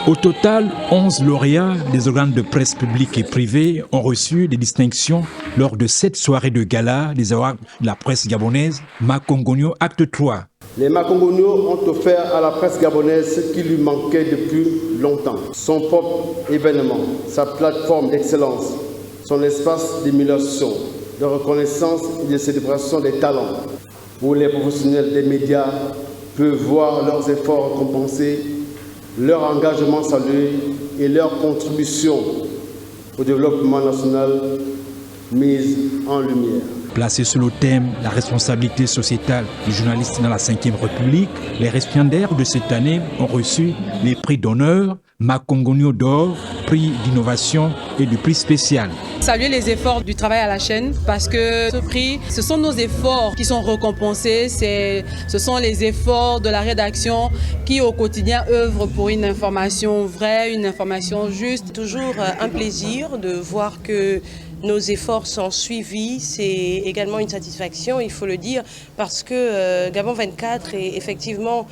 Au total, 11 lauréats des organes de presse publics et privés ont reçu des distinctions lors de cette soirée de gala des awards de la presse gabonaise Makongogno Acte 3. Les Makongogno ont offert à la presse gabonaise ce qui lui manquait depuis longtemps. Son propre événement, sa plateforme d'excellence, son espace d'émulation, de reconnaissance et de célébration des talents. Où les professionnels des médias peuvent voir leurs efforts récompensés, leur engagement salué et leur contribution au développement national mise en lumière. Placé sous le thème « La responsabilité sociétale du journaliste dans la Ve République », les récipiendaires de cette année ont reçu les prix d'honneur, Makongogno d'or, prix d'innovation et du prix spécial. Saluer les efforts du travail à la chaîne parce que ce prix, ce sont nos efforts qui sont récompensés, ce sont les efforts de la rédaction qui au quotidien œuvrent pour une information vraie, une information juste. Toujours un plaisir de voir que nos efforts sont suivis, c'est également une satisfaction, il faut le dire, parce que Gabon 24 est effectivement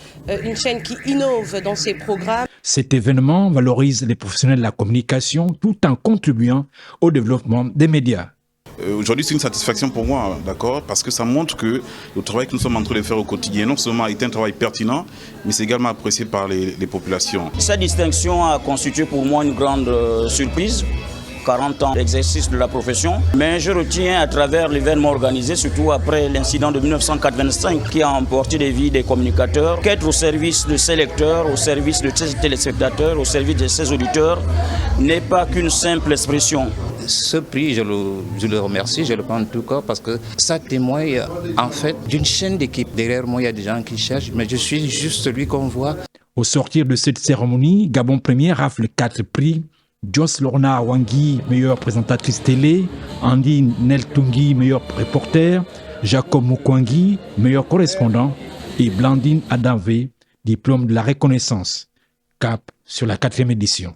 une chaîne qui innove dans ses programmes. Cet événement valorise les professionnels de la communication tout en contribuant au développement des médias. Aujourd'hui, c'est une satisfaction pour moi, d'accord, parce que ça montre que le travail que nous sommes en train de faire au quotidien, non seulement a été un travail pertinent, mais c'est également apprécié par les populations. Cette distinction a constitué pour moi une grande surprise. 40 ans d'exercice de la profession, mais je retiens à travers l'événement organisé, surtout après l'incident de 1985 qui a emporté les vies des communicateurs, qu'être au service de ces lecteurs, au service de ces téléspectateurs, au service de ces auditeurs, n'est pas qu'une simple expression. Ce prix, je le remercie, je le prends en tout cas parce que ça témoigne en fait d'une chaîne d'équipe. Derrière moi, il y a des gens qui cherchent, mais je suis juste celui qu'on voit. Au sortir de cette cérémonie, Gabon Premier rafle 4 prix. Jos Lorna Wangi, meilleure présentatrice télé, Andy Neltungi, meilleur reporter, Jacob Mukwangi, meilleur correspondant et Blandine Adamvé, diplôme de la reconnaissance. Cap sur la 4e édition.